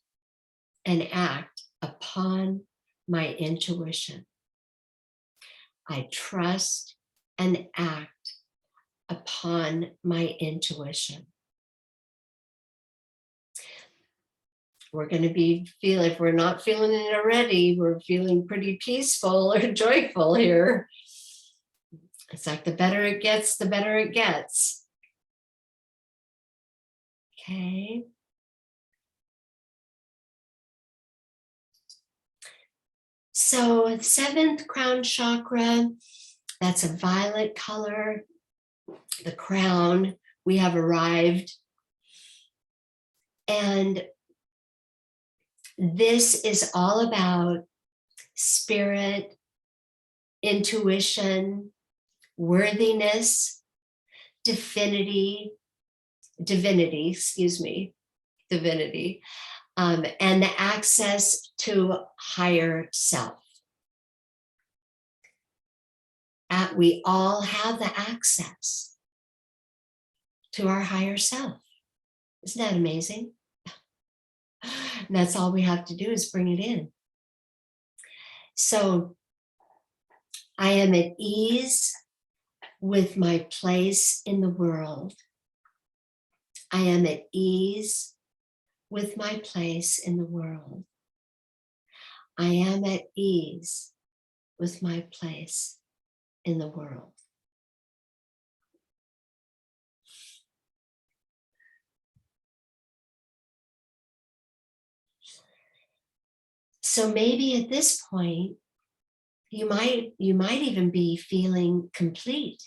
and act upon my intuition. I trust and act upon my intuition. We're going to if we're not feeling it already, we're feeling pretty peaceful or joyful here. It's like the better it gets, the better it gets. Okay. So seventh crown chakra, that's a violet color. The crown, we have arrived. And this is all about spirit, intuition, worthiness, divinity, and the access to higher self. We all have the access to our higher self. Isn't that amazing? And that's all we have to do is bring it in. So I am at ease with my place in the world. I am at ease with my place in the world. I am at ease with my place in the world. So maybe at this point, you might even be feeling complete.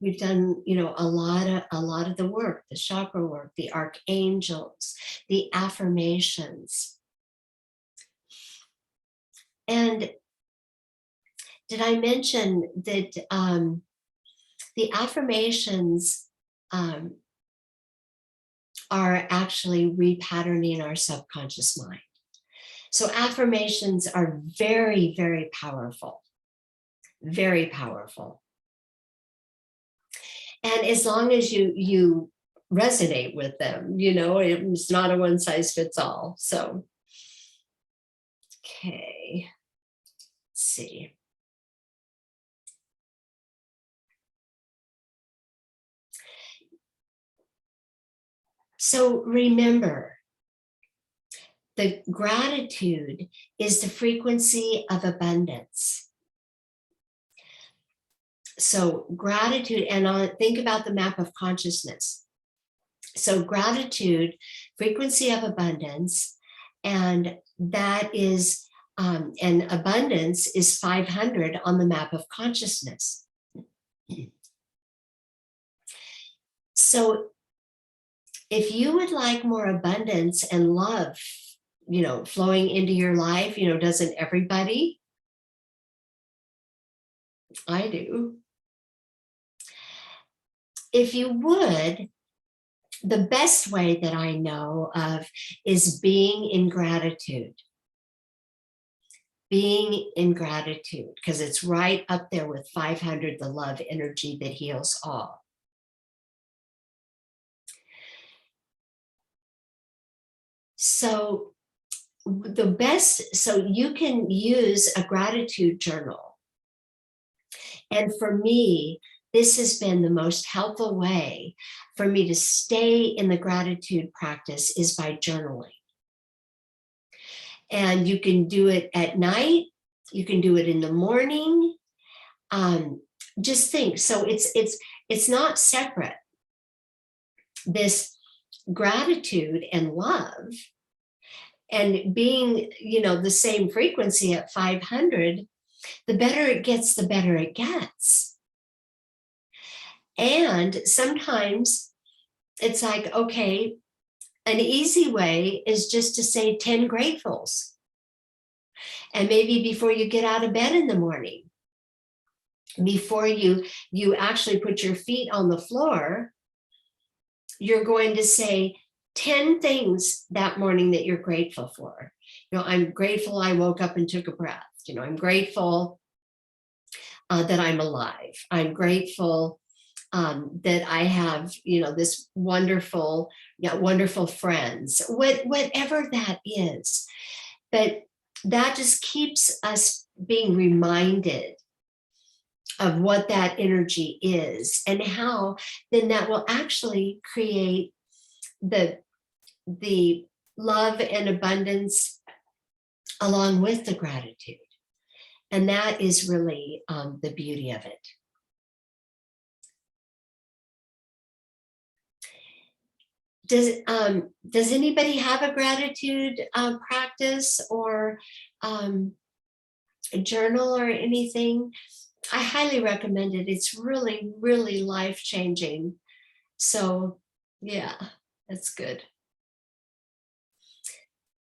We've done, a lot of the work, the chakra work, the archangels, the affirmations. And did I mention that the affirmations are actually repatterning our subconscious mind? So affirmations are very, very powerful, very powerful. And as long as you resonate with them, it's not a one size fits all. So, okay, let's see. So remember, the gratitude is the frequency of abundance. So gratitude, and think about the map of consciousness. So gratitude, frequency of abundance, and that is, and abundance is 500 on the map of consciousness. So if you would like more abundance and love, flowing into your life, doesn't everybody? I do. If you would, the best way that I know of is being in gratitude. being in gratitude, because it's right up there with 500, the love energy that heals all. So so you can use a gratitude journal. And for me, this has been the most helpful way for me to stay in the gratitude practice is by journaling. And you can do it at night, you can do it in the morning. Just think, so it's not separate. This gratitude and love and being, the same frequency at 500, the better it gets, the better it gets. And sometimes it's like, okay, an easy way is just to say 10 gratefuls. And maybe before you get out of bed in the morning, before you actually put your feet on the floor, you're going to say 10 things that morning that you're grateful for. I'm grateful I woke up and took a breath. I'm grateful that I'm alive. I'm grateful that I have, this wonderful friends, whatever that is. But that just keeps us being reminded of what that energy is and how then that will actually create the love and abundance along with the gratitude. And that is really the beauty of it. Does anybody have a gratitude practice or a journal or anything? I highly recommend it. It's really, really life-changing. So yeah, that's good.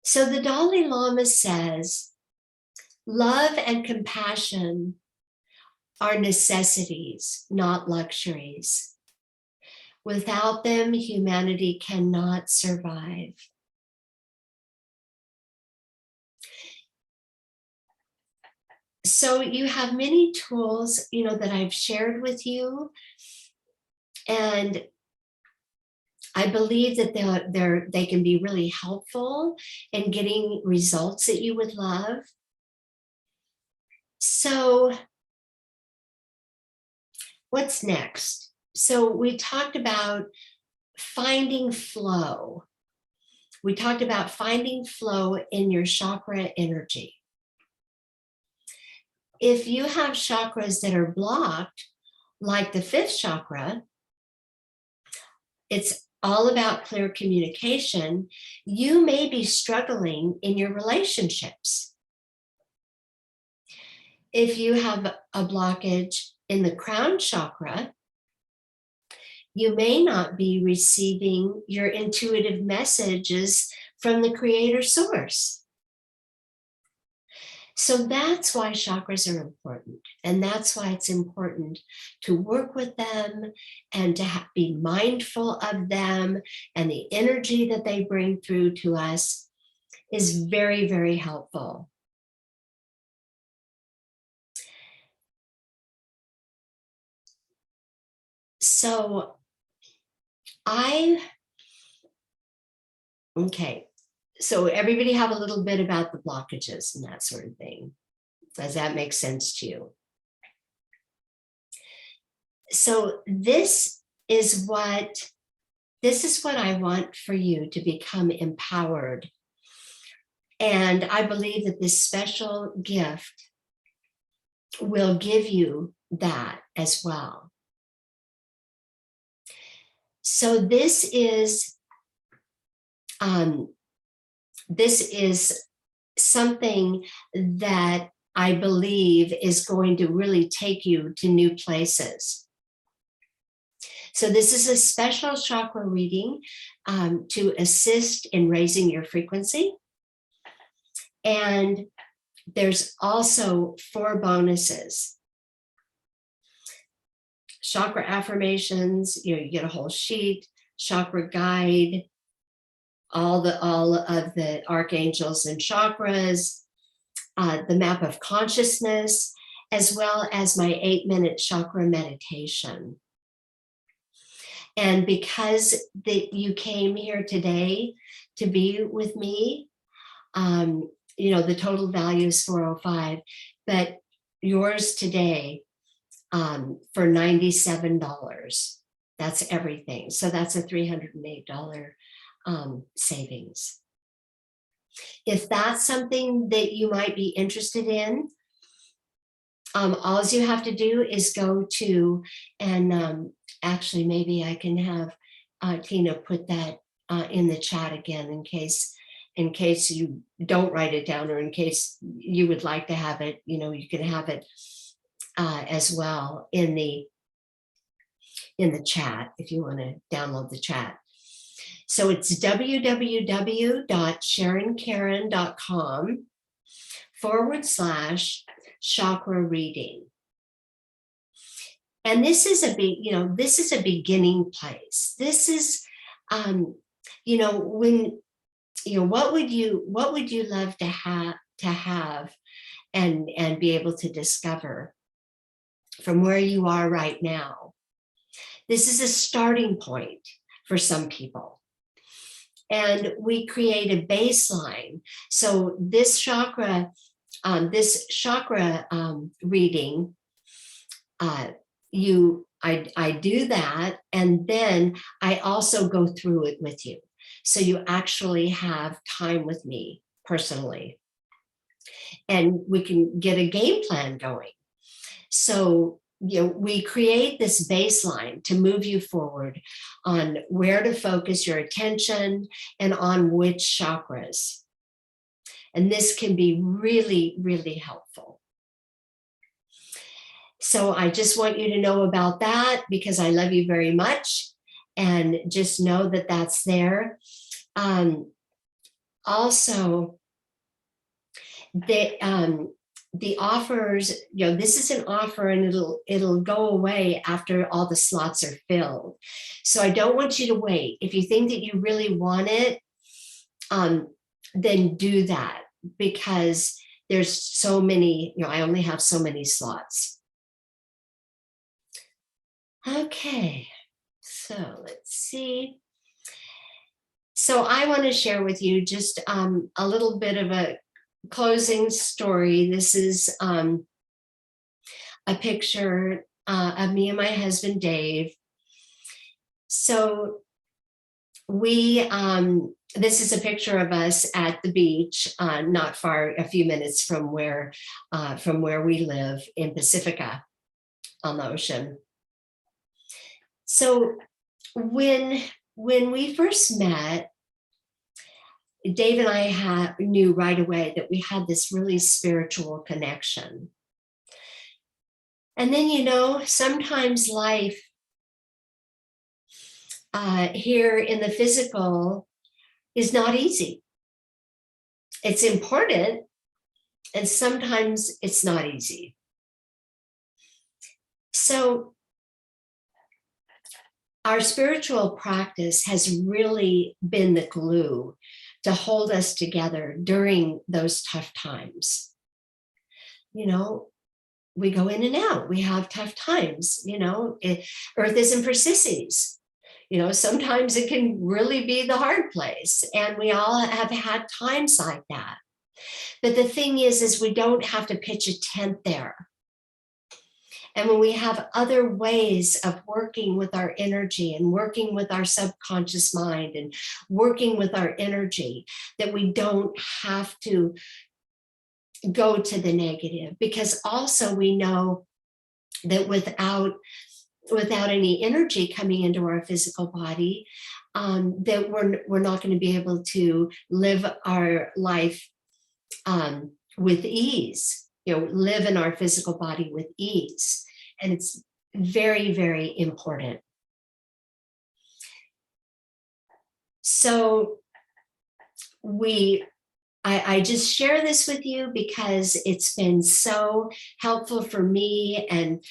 So the Dalai Lama says, love and compassion are necessities, not luxuries. Without them, humanity cannot survive. So you have many tools, that I've shared with you. And I believe that they can be really helpful in getting results that you would love. So what's next? So we talked about finding flow. We talked about finding flow in your chakra energy. If you have chakras that are blocked, like the 5th chakra, it's all about clear communication. You may be struggling in your relationships. If you have a blockage in the crown chakra, you may not be receiving your intuitive messages from the creator source. So that's why chakras are important. And that's why it's important to work with them and to be mindful of them, and the energy that they bring through to us is very, very helpful. So so everybody have a little bit about the blockages and that sort of thing. Does that make sense to you? So this is what I want for you to become empowered. And I believe that this special gift will give you that as well. So this is something that I believe is going to really take you to new places. So this is a special chakra reading to assist in raising your frequency. And there's also 4 bonuses. Chakra affirmations, you get a whole sheet, chakra guide, all of the archangels and chakras, the map of consciousness, as well as my 8-minute chakra meditation. And because you came here today to be with me, the total value is $405, but yours today for $97. That's everything. So that's a $308 savings. If that's something that you might be interested in, all you have to do is go to, and actually maybe I can have Tina put that in the chat again in case you don't write it down, or in case you would like to have it, you can have it as well in the chat if you want to download the chat. So it's www.SharonKaren.com/chakra reading. And this is a beginning place. This is, what would you love to have and be able to discover from where you are right now? This is a starting point for some people. And we create a baseline. So this chakra reading, I do that, and then I also go through it with you. So you actually have time with me personally, and we can get a game plan going. So we create this baseline to move you forward on where to focus your attention and on which chakras. And this can be really, really helpful. So I just want you to know about that, because I love you very much, and just know that that's there. Also, the offers, this is an offer, and it'll go away after all the slots are filled. So I don't want you to wait. If you think that you really want it, then do that, because there's so many, I only have so many slots. Okay, so let's see. So I want to share with you just a little bit of a closing story. This is a picture of me and my husband, Dave. So this is a picture of us at the beach, not far, a few minutes from where we live in Pacifica on the ocean. So when we first met, Dave and I knew right away that we had this really spiritual connection. And then, sometimes life here in the physical is not easy. It's important, and sometimes it's not easy. So our spiritual practice has really been the glue to hold us together during those tough times. We go in and out. We have tough times. Earth isn't for sissies. Sometimes it can really be the hard place, and we all have had times like that. But the thing is we don't have to pitch a tent there. And when we have other ways of working with our energy and working with our subconscious mind and working with our energy, that we don't have to go to the negative, because also we know that without any energy coming into our physical body, that we're not going to be able to live our life with ease. Live in our physical body with ease. And it's very, very important. So I just share this with you because it's been so helpful for me and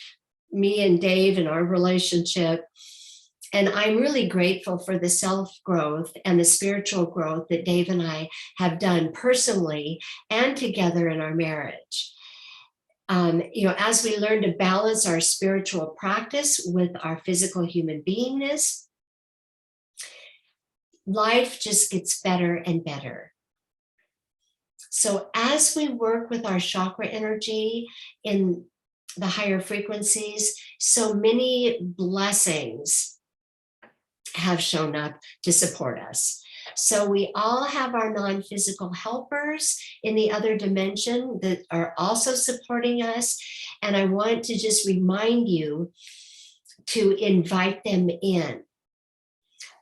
Dave and our relationship. And I'm really grateful for the self-growth and the spiritual growth that Dave and I have done personally and together in our marriage. As we learn to balance our spiritual practice with our physical human beingness, life just gets better and better. So as we work with our chakra energy in the higher frequencies, so many blessings have shown up to support us. So we all have our non-physical helpers in the other dimension that are also supporting us. And I want to just remind you to invite them in.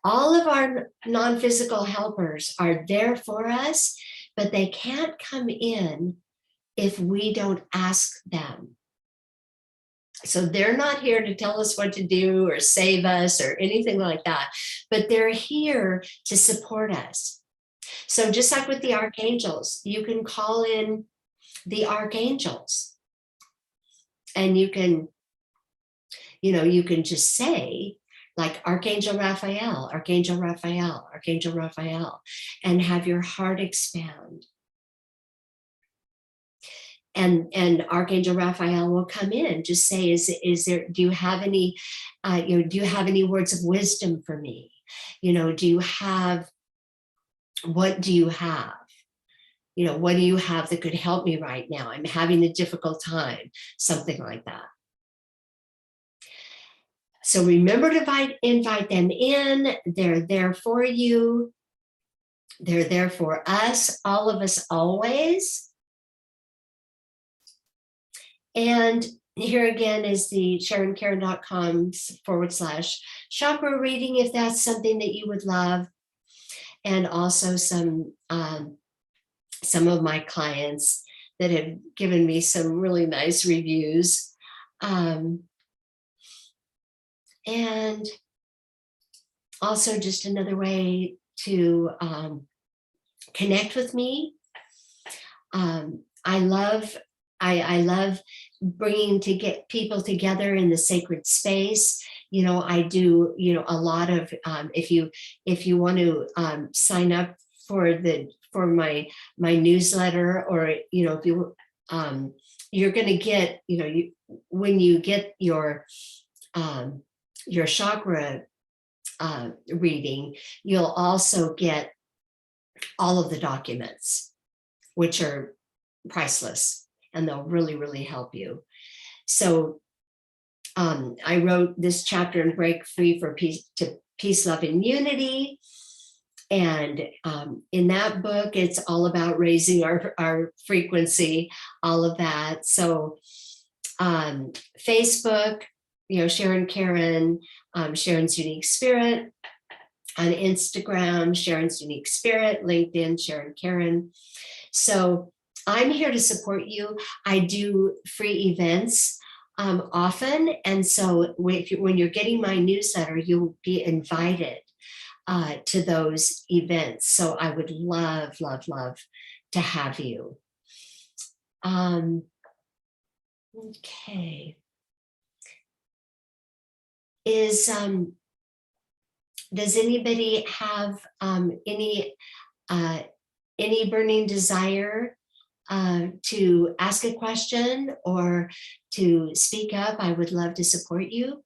All of our non-physical helpers are there for us, but they can't come in if we don't ask them. So they're not here to tell us what to do or save us or anything like that, but they're here to support us. So just like with the archangels, you can call in the archangels and you can just say like Archangel Raphael, Archangel Raphael, Archangel Raphael, and have your heart expand. And Archangel Raphael will come in, just say, do you have any words of wisdom for me? What do you have? What do you have that could help me right now? I'm having a difficult time, something like that. So remember to invite them in. They're there for you. They're there for us, all of us, always. And here again is the SharonKaren.com/chakra reading, if that's something that you would love. And also some of my clients that have given me some really nice reviews. And also just another way to connect with me. I love bringing to get people together in the sacred space. I do, a lot of, if you want to sign up for my newsletter, or, if you, you're going to get, when you get your chakra reading, you'll also get all of the documents, which are priceless, and they'll really, really help you. So I wrote this chapter in Break Free for Peace, Love, and Unity. And in that book, it's all about raising our frequency, all of that. So Facebook, Sharon Karen, Sharon's Unique Spirit. On Instagram, Sharon's Unique Spirit. LinkedIn, Sharon Karen. So I'm here to support you. I do free events often. And so when you're getting my newsletter, you'll be invited to those events. So I would love, love, love to have you. Okay. Does anybody have any burning desire to ask a question or to speak up? I would love to support you.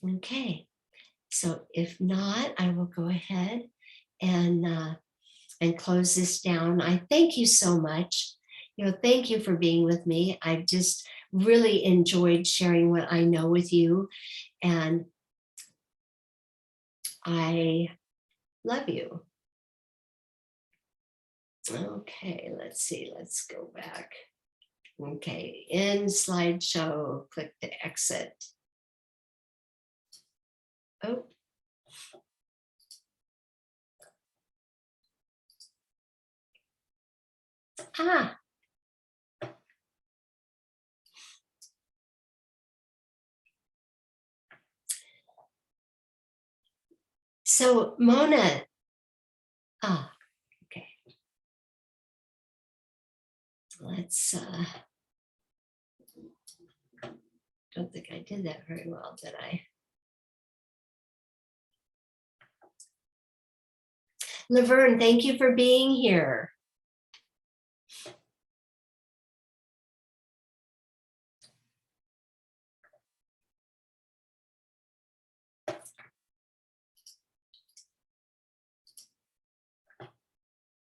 Okay, so if not, I will go ahead and close this down. I thank you so much. Thank you for being with me. I just really enjoyed sharing what I know with you, and I love you. Okay, let's see, let's go back. Okay, in slideshow, click to exit. Oh. Ah. So Mona, okay. Let's don't think I did that very well, did I? Laverne, thank you for being here.